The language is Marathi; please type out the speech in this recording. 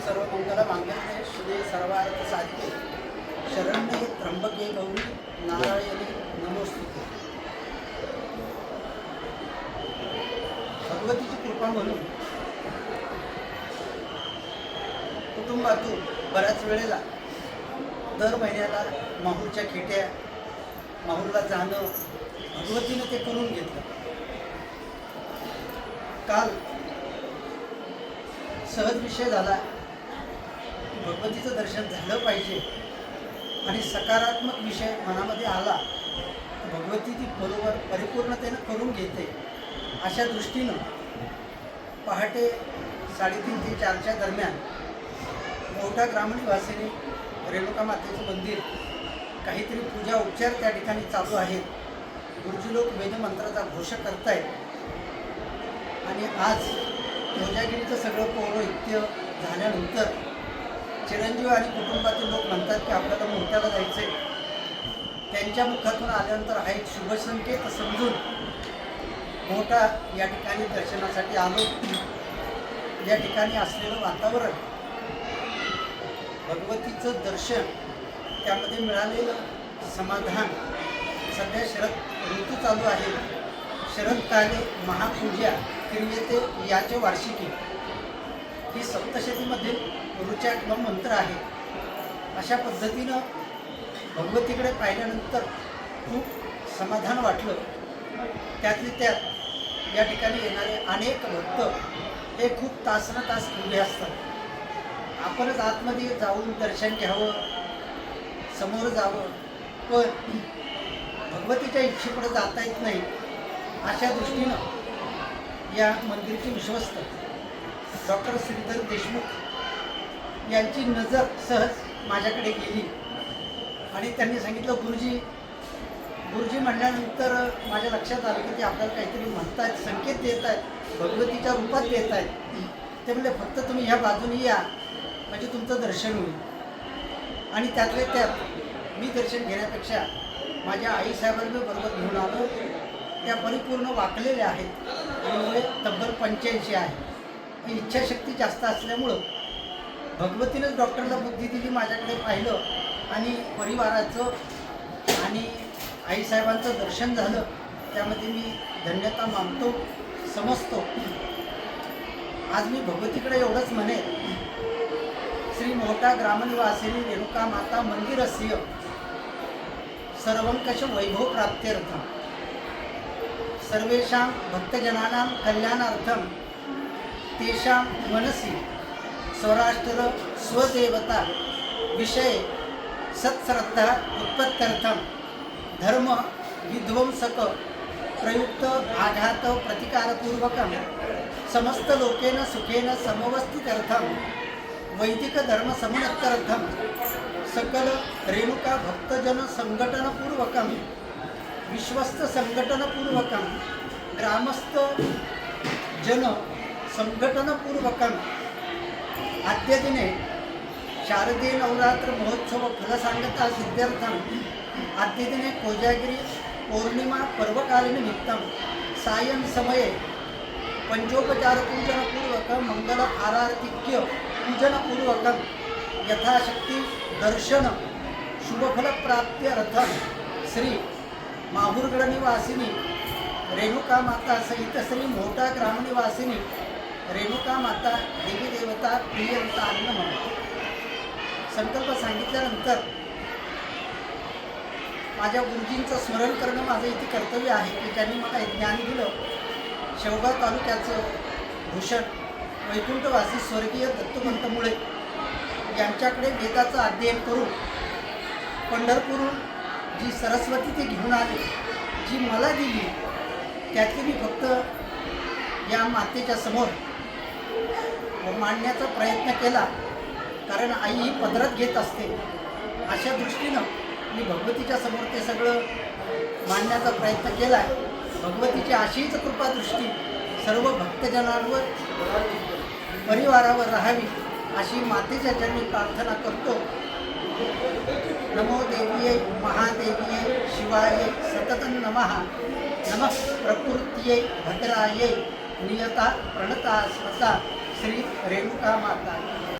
सर्व मंगल मांगल्ये शिवे सर्वार्थ साधिके शरण्ये त्र्यंबके गौरी नारायणी नमोस्तुते। भगवतीची कृपा म्हणून कुटुंबातून बऱ्याच वेळेला दर महिन्याला माहूरच्या खेट्या माहूरला जाणं भगवतीने ते करून घेतलं। काल सहज विषय झाला की भगवतीचं दर्शन झालं पाहिजे आणि सकारात्मक विषय मनामध्ये आला तर भगवती ती बरोबर परिपूर्णतेनं करून घेते। अशा दृष्टीनं पहाटे 3:30 ते 4च्या दरम्यान मोठा ग्रामनिवासींनी रेणुका मातेचं मंदिर काहीतरी पूजा उपचार त्या ठिकाणी चालू आहेत। गुरुजी लोक वेदमंत्राचा घोष करतायत आणि आज कोजागिरीचं सगळं पौरोहित्य झाल्यानंतर चिरंजीव आणि कुटुंबातील लोक म्हणतात की आपल्याला मोठ्याला जायचं आहे। त्यांच्या मुखातून आल्यानंतर हा एक शुभ संकेत समजून मोठा या ठिकाणी दर्शनासाठी आलो। या ठिकाणी असलेलं वातावरण भगवतीचं दर्शन त्यामध्ये मिळालेलं समाधान। सध्या शरद ऋतू चालू आहे। शरदकाले महापूजा क्रियते याचे वार्षिकी ही सप्तशतीमधील ऋचा किंवा मंत्र आहे। अशा पद्धतीनं भगवतीकडे पाहिल्यानंतर खूप समाधान वाटलं। त्यातली त्यात या ठिकाणी येणारे अनेक भक्त हे खूप तासनतास उभे असतात। आपणच आतमध्ये जाऊन दर्शन घ्यावं, समोर जावं, पण भगवतीच्या इच्छेपुढे जाता येत नाही। अशा दृष्टीनं या मंदिरचे विश्वस्त डॉक्टर श्रीधर देशमुख यांची नजर सहज माझ्याकडे गेली आणि त्यांनी सांगितलं गुरुजी म्हणल्यानंतर माझ्या लक्षात आलं की ते आपल्याला काहीतरी म्हणतायत, संकेत देत आहेत, भगवतीच्या रूपात देत आहेत। ते म्हणजे फक्त तुम्ही ह्या बाजूने या म्हणजे तुमचं दर्शन होईल। आणि त्यातले त्यात मी दर्शन घेण्यापेक्षा माझ्या आईसाहेबांना बरोबर घेऊन आलो। त्या परिपूर्ण वाकलेल्या आहेत आणि वय तब्बल 85 आहे। इच्छाशक्ती जास्त असल्यामुळं भगवतीनंच डॉक्टरला बुद्धी दिली, माझ्याकडे पाहिलं आणि परिवाराचं आणि आईसाहेबांचं दर्शन झालं। त्यामध्ये मी धन्यता मानतो, समजतो। आज मी भगवतीकडे एवढंच म्हणेन, श्री मोठा ग्रामनिवासिनी रेणुका माता मंदिरस्य सर्वंकष वैभव प्राप्त्यर्थम सर्वेषां भक्तजनानां कल्याणार्थम तेषां मनसि स्वराष्ट्र स्वदेवता विषये सत्श्रद्धा उत्पत्त्यर्थम धर्म विध्वंसक प्रयुक्त आघात प्रतिकारपूर्वकं समस्त लोकेन सुखेन समवस्थित्यर्थम वैदिक धर्म समुन्नत्यर्थम सकल रेणुका भक्तजन संघटनपूर्वकं विश्वस्त संघटनपूर्वकं ग्रामस्थ जन संघटनपूर्वकं आद्य दिने शारदीय नवरात्र महोत्सव फलसांगता सिद्ध्यर्थम आद्य दिने कोजागिरी पौर्णिमा पर्वकालनिमित्तं सायं समये पंचोपचार पूजनपूर्वकं मंगल आरार्तिक्य पूजनपूर्वकं यथाशक्ति दर्शन शुभफलप्राप्त्यर्थं श्री माहूरगड निवासिनी रेणुका माता सहित श्री मोठा ग्रामनिवासिनी रेणुका माता देवी देवता प्रियंता नमः संकल्प सांगितल्यानंतर माझ्या गुरुजींचं स्मरण करणं माझं इथे कर्तव्य आहे की त्यांनी मला ज्ञान दिलं। शेवगाव तालुक्याचं भूषण वैकुंठवासी स्वर्गीय दत्तवंत मुळे यांच्याकडे वेदाचं अध्ययन करून पंढरपूरहून जी सरस्वती ते घेऊन आले, जी मला दिली, त्यातली मी फक्त या मातेच्या समोर मांडण्याचा प्रयत्न केला। कारण आई ही पदरात घेत असते। अशा दृष्टीनं मी भगवतीच्या समोर ते सगळं मांडण्याचा प्रयत्न केला आहे। भगवतीची अशीच कृपादृष्टी सर्व भक्तजनांवर परिवारावर राहावी अशी मातेच्या चरणी प्रार्थना करतो। नमो देवीये महादेवीये शिवाय सततं नमः नमः प्रकृत्यै भद्रायै नियता प्रणता स्मता श्री रेणुका माता।